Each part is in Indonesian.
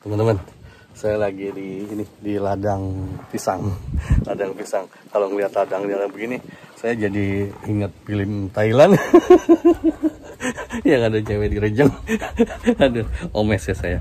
Teman-teman, saya lagi di ladang pisang. Ladang pisang. Kalau ngeliat ladang begini, saya jadi ingat film Thailand. Yang ada cewek direjang. Aduh, omes ya saya.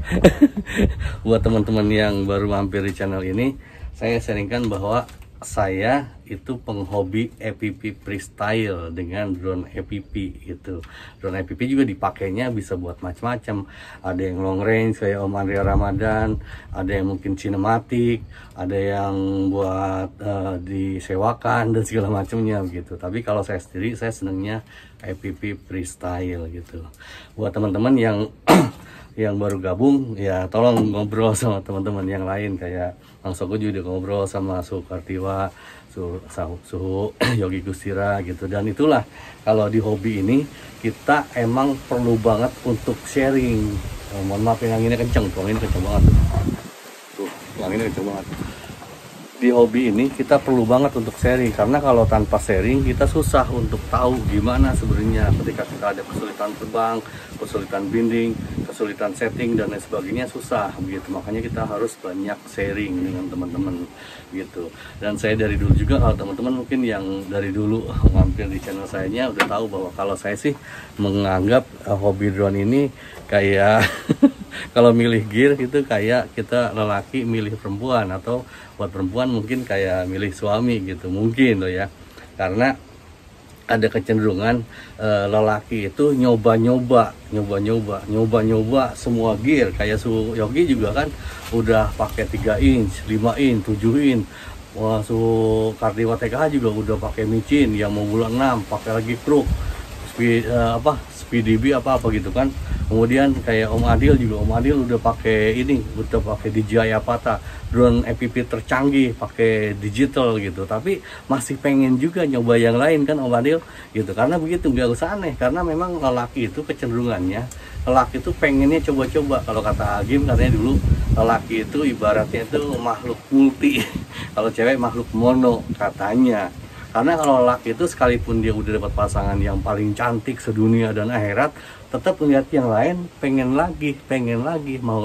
Buat teman-teman yang baru mampir di channel ini, saya sharingkan bahwa saya itu penghobi FPV freestyle dengan drone FPV gitu. Drone FPV juga dipakainya bisa buat macam-macam. Ada yang long range kayak Om Andrea Ramadan, ada yang mungkin sinematik, ada yang buat disewakan dan segala macamnya gitu. Tapi kalau saya sendiri, saya senangnya FPV freestyle gitu. Buat teman-teman yang yang baru gabung, ya tolong ngobrol sama teman-teman yang lain kayak Bang Soko juga ngobrol sama Suhu Kartiwa, Suhu Yogi Gustira gitu. Dan itulah kalau di hobi ini kita emang perlu banget untuk sharing. Mohon maaf yang ini kenceng, tuh ini kenceng banget. Tuh, yang ini kenceng banget. Di hobi ini kita perlu banget untuk sharing, karena kalau tanpa sharing kita susah untuk tahu gimana sebenarnya ketika kita ada kesulitan terbang, kesulitan binding, kesulitan setting dan lain sebagainya, susah begitu. Makanya kita harus banyak sharing dengan teman-teman gitu. Dan saya dari dulu juga, kalau teman-teman mungkin yang dari dulu mampir di channel saya udah tahu bahwa kalau saya sih menganggap hobi drone ini kayak kalau milih gear itu kayak kita lelaki milih perempuan, atau buat perempuan mungkin kayak milih suami gitu mungkin loh ya. Karena ada kecenderungan lelaki itu nyoba-nyoba semua gear. Kayak Su Yogi juga kan udah pakai 3 inch, 5 inch, 7 inch. Wah, Su Kartiwa TKH juga udah pakai micin yang mau bulan 6, pakai lagi kruk, SpeedDB apa gitu kan. Kemudian kayak Om Adil juga, Om Adil udah pakai ini, udah pakai DJI Avata, drone FPV tercanggih, pakai digital gitu. Tapi masih pengen juga nyoba yang lain kan Om Adil gitu. Karena begitu, nggak usah aneh, karena memang lelaki itu kecenderungannya, lelaki itu pengennya coba-coba. Kalau kata Agim katanya dulu, lelaki itu ibaratnya itu makhluk multi. Kalau cewek makhluk mono katanya. Karena kalau lelaki itu sekalipun dia udah dapat pasangan yang paling cantik sedunia dan akhirat, tetap melihat yang lain, pengen lagi, mau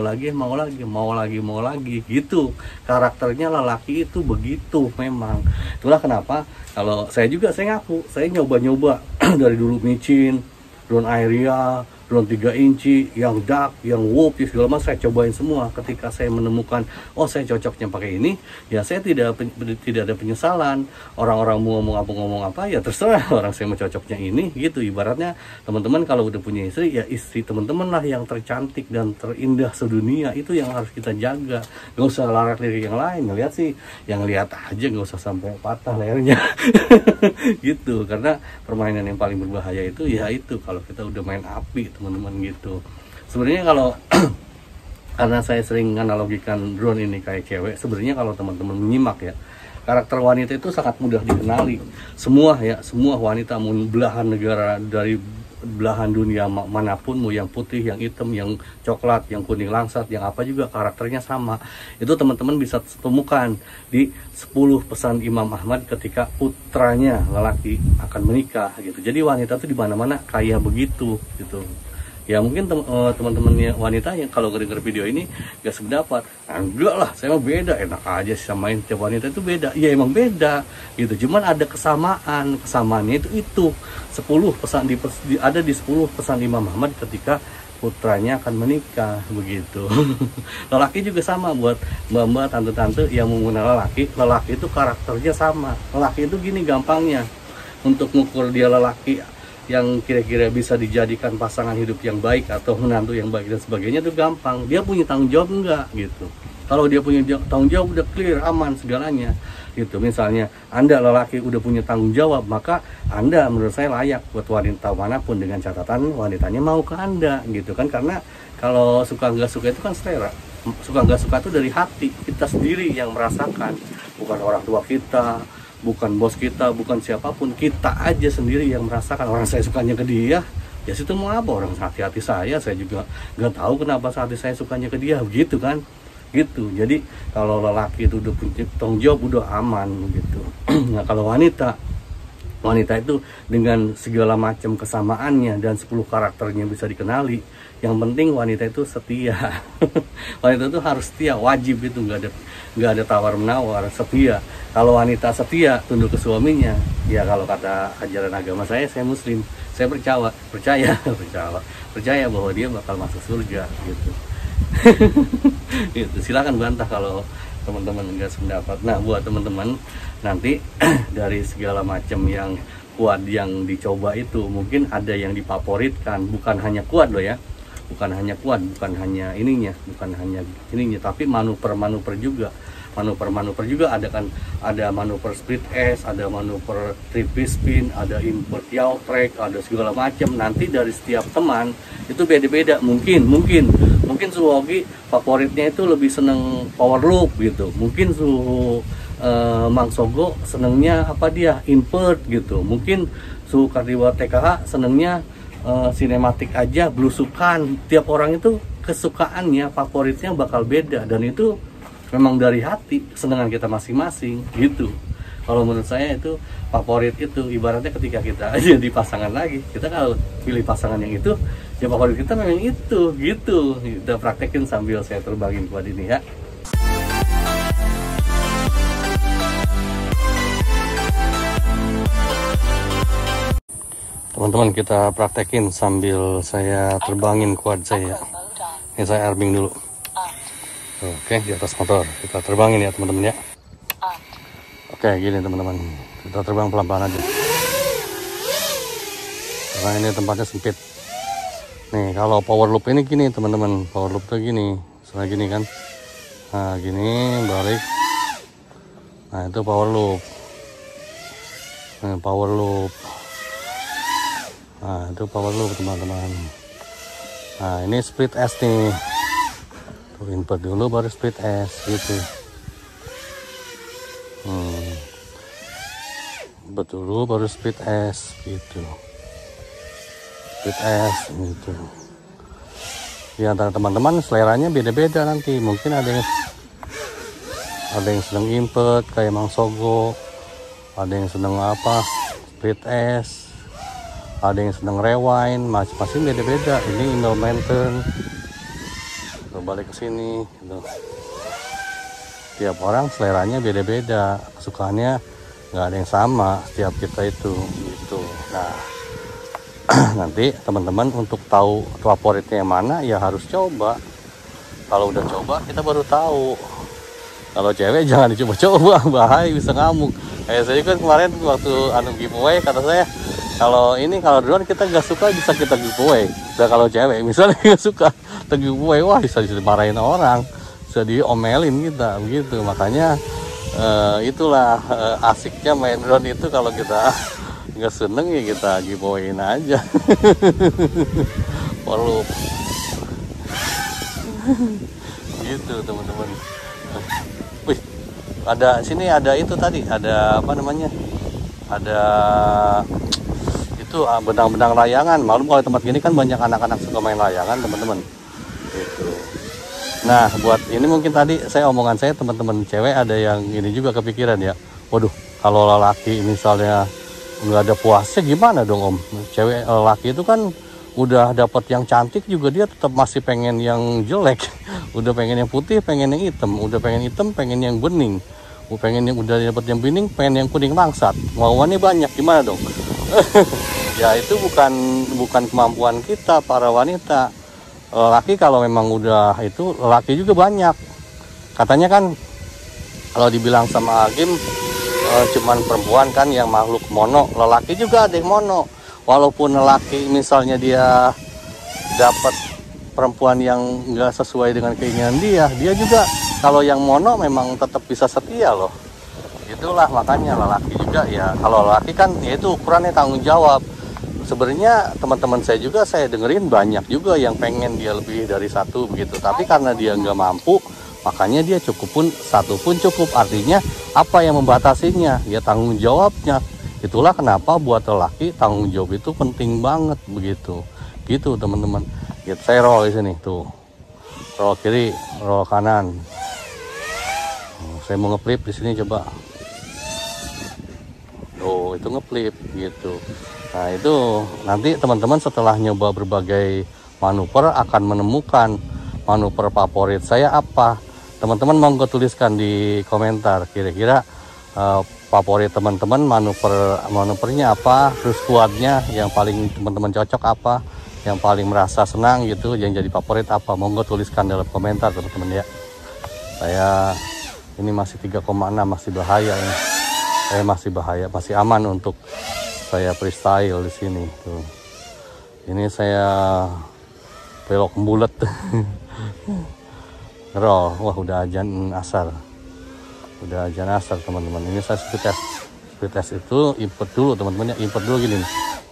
lagi gitu. Karakternya lelaki itu begitu memang. Itulah kenapa kalau saya juga, saya ngaku, saya nyoba-nyoba dari dulu micin, drone Aeria, drone 3 inci, yang dark, yang warp, segala macam saya cobain semua. Ketika saya menemukan, oh saya cocoknya pakai ini, ya saya tidak ada penyesalan. Orang-orang mau ngomong apa, ya terserah. Orang saya mau cocoknya ini, gitu. Ibaratnya teman-teman kalau udah punya istri, ya istri teman-teman lah yang tercantik dan terindah sedunia. Itu yang harus kita jaga. Gak usah lirik yang lain. Ngeliat sih, yang lihat aja, gak usah sampai patah lehernya. Gitu. Karena permainan yang paling berbahaya itu, ya itu kalau kita udah main api, teman-teman gitu. Sebenarnya kalau karena saya sering analogikan drone ini kayak cewek, sebenarnya kalau teman-teman menyimak ya, karakter wanita itu sangat mudah dikenali. Semua wanita, mau belahan negara, dari belahan dunia manapun, mau yang putih, yang hitam, yang coklat, yang kuning langsat, yang apa juga karakternya sama. Itu teman-teman bisa temukan di 10 pesan Imam Ahmad ketika putranya lelaki akan menikah gitu. Jadi wanita tuh di mana-mana kayak begitu gitu. Ya mungkin teman-teman wanita yang kalau ngedenger video ini gak sependapat, enggak lah, saya mah beda, enak aja samain tiap wanita itu beda. Ya emang beda gitu, cuman ada kesamaannya itu 10 pesan ada di 10 pesan Imam Muhammad ketika putranya akan menikah begitu. Lelaki juga sama, buat mbak-mbak, tante-tante yang menggunakan lelaki itu karakternya sama. Lelaki itu gini gampangnya, untuk mengukur dia lelaki yang kira-kira bisa dijadikan pasangan hidup yang baik atau menantu yang baik dan sebagainya, itu gampang. Dia punya tanggung jawab enggak gitu. Kalau dia punya tanggung jawab, udah clear, aman segalanya gitu. Misalnya Anda lelaki udah punya tanggung jawab, maka Anda menurut saya layak buat wanita manapun, dengan catatan wanitanya mau ke Anda gitu kan. Karena kalau suka nggak suka itu kan selera. Suka nggak suka itu dari hati kita sendiri yang merasakan, bukan orang tua kita, bukan bos kita, bukan siapapun, kita aja sendiri yang merasakan. Orang saya sukanya ke dia, ya situ mau apa, orang hati-hati saya juga nggak tahu kenapa hati saya sukanya ke dia, begitu kan gitu. Jadi kalau lelaki itu udah punya tanggung jawab, udah aman gitu. Nah kalau wanita Wanita itu dengan segala macam kesamaannya dan 10 karakternya bisa dikenali. Yang penting wanita itu setia. Wanita itu harus setia, wajib itu, nggak ada tawar menawar, setia. Kalau wanita setia tunduk ke suaminya, ya kalau kata ajaran agama saya Muslim, saya percaya bahwa dia bakal masuk surga gitu. Gitu. Silakan bantah kalau teman-teman enggak sependapat. Nah, buat teman-teman nanti dari segala macam yang kuat yang dicoba itu, mungkin ada yang difavoritkan, bukan hanya kuat loh ya, bukan hanya kuat, bukan hanya ininya, tapi manuver juga. Manuver juga ada kan, ada manuver split S, ada manuver triple spin, ada invert yaw track, ada segala macam. Nanti dari setiap teman itu beda-beda. Mungkin Suwogi favoritnya itu lebih seneng power loop gitu. Mungkin Mang Sogo senengnya apa dia invert gitu. Mungkin Kardiwa TKH senengnya sinematik aja, blusukan. Tiap orang itu kesukaannya, favoritnya bakal beda, dan itu memang dari hati, kesenangan kita masing-masing gitu. Kalau menurut saya itu favorit itu ibaratnya ketika kita jadi pasangan lagi, kita kalau pilih pasangan yang itu, ya favorit kita memang itu gitu. Kita praktekin sambil saya terbangin kuat ini ya. Teman-teman, kita praktekin sambil saya terbangin quad saya. Ini saya airbing dulu. Oke, di atas motor. Kita terbangin ya teman-teman ya. Oke, gini teman-teman. Kita terbang pelan-pelan aja. Karena ini tempatnya sempit. Nih, kalau power loop ini gini teman-teman. Power loop tuh gini. Misalnya gini kan. Nah, gini, balik. Nah, itu power loop. Nah, power loop. Nah, itu power loop teman-teman. Nah, ini split S nih. Tuh, invert dulu baru split S gitu. Betul dulu baru split S gitu. Split S gitu. Di antara teman-teman seleranya beda-beda nanti. Mungkin ada yang seneng invert kayak Mang Sogo. Ada yang seneng apa? Split S. Ada yang seneng rewind, masing-masing beda-beda. Ini email maintain. Balik ke sini gitu. Tiap orang seleranya beda-beda, kesukaannya nggak ada yang sama setiap kita itu gitu. Nah, nanti teman-teman untuk tahu favoritnya yang mana ya harus coba. Kalau udah coba kita baru tahu. Kalau cewek jangan dicoba-coba, bahaya, bisa ngamuk. Kayak saya kan kemarin waktu giveaway, kata saya kalau drone kita nggak suka bisa kita giveaway. Nah, kalau cewek misalnya nggak suka giveaway, wah bisa dimarahin orang, bisa diomelin kita begitu. Makanya itulah asiknya main drone itu, kalau kita nggak seneng ya kita giveawayin aja. Perlu gitu teman-teman. Wih, ada sini, ada itu tadi, ada apa namanya, ada itu benang-benang layangan. Malum kalau tempat gini kan banyak anak-anak suka main layangan teman-teman gitu. Nah, buat ini mungkin tadi omongan saya teman-teman cewek ada yang ini juga kepikiran ya, waduh kalau lelaki misalnya nggak ada puasnya gimana dong om. Cewek lelaki itu kan udah dapat yang cantik juga dia tetap masih pengen yang jelek. Udah pengen yang putih, pengen yang hitam, udah pengen hitam, pengen yang bening, pengen yang udah dapat yang bening, pengen yang kuning langsat. Mauannya banyak, gimana dong? Ya itu bukan kemampuan kita para wanita. Laki kalau memang udah itu, laki juga banyak. Katanya kan kalau dibilang sama Agim cuman perempuan kan yang makhluk mono, lelaki juga ada yang mono. Walaupun lelaki misalnya dia dapat perempuan yang nggak sesuai dengan keinginan dia juga kalau yang mono memang tetap bisa setia loh. Itulah makanya lelaki juga ya, kalau lelaki kan ya itu ukurannya tanggung jawab. Sebenarnya teman-teman saya juga saya dengerin banyak juga yang pengen dia lebih dari satu begitu, tapi karena dia nggak mampu makanya dia satu pun cukup. Artinya apa yang membatasinya? Ya tanggung jawabnya. Itulah kenapa buat lelaki tanggung jawab itu penting banget begitu. Gitu teman-teman. Gitu, saya roll di sini tuh. Roll kiri, roll kanan. Saya mau ngeflip di sini coba. Oh, itu ngeflip gitu. Nah, itu nanti teman-teman setelah nyoba berbagai manuver akan menemukan manuver favorit saya apa. Teman-teman monggo tuliskan di komentar kira-kira favorit teman-teman manuvernya apa, terus kuatnya yang paling teman-teman cocok apa, yang paling merasa senang gitu, yang jadi favorit apa. Monggo tuliskan dalam komentar teman-teman ya. Saya ini masih 3,6, masih bahaya ini. Masih bahaya, masih aman untuk saya freestyle di sini tuh. Ini saya belok bulat. Roll, wah udah azan asar. Udah azan asar teman-teman. Ini saya speed test. Speed test itu import dulu teman-teman ya, import dulu gini.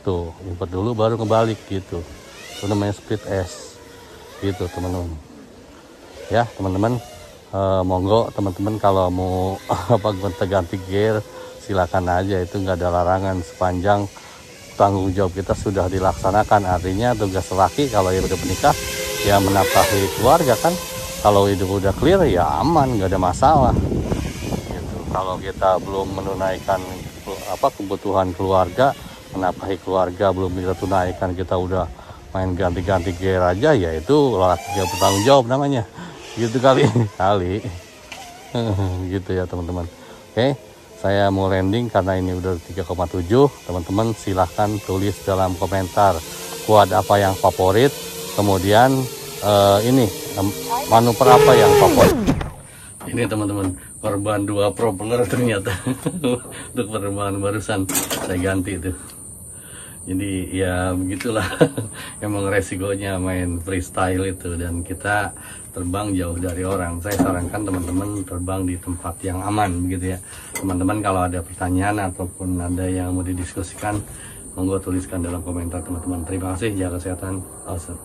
Tuh, import dulu baru kebalik gitu. Itu namanya speed test. Gitu teman-teman. Ya, teman-teman. Monggo teman-teman kalau mau apa ganti gear silakan aja, itu nggak ada larangan sepanjang tanggung jawab kita sudah dilaksanakan. Artinya tugas laki kalau yang udah menikah ya menafkahi keluarga kan, kalau itu udah clear ya aman, nggak ada masalah gitu. Kalau kita belum menunaikan kebutuhan keluarga, menafkahi keluarga belum kita tunaikan, kita udah main ganti-ganti gear aja, ya itu laki yang bertanggung jawab namanya gitu kali gitu ya teman-teman. Oke, saya mau landing karena ini udah 3,7. Teman-teman silahkan tulis dalam komentar kuad apa yang favorit, kemudian ini manuver apa yang favorit. Ini teman-teman korban 2 propeller ternyata untuk penerbangan barusan saya ganti itu. Jadi ya begitulah emang resikonya main freestyle itu, dan kita terbang jauh dari orang. Saya sarankan teman-teman terbang di tempat yang aman begitu ya. Teman-teman kalau ada pertanyaan ataupun ada yang mau didiskusikan, monggo tuliskan dalam komentar teman-teman. Terima kasih, jaga kesehatan. Awesome.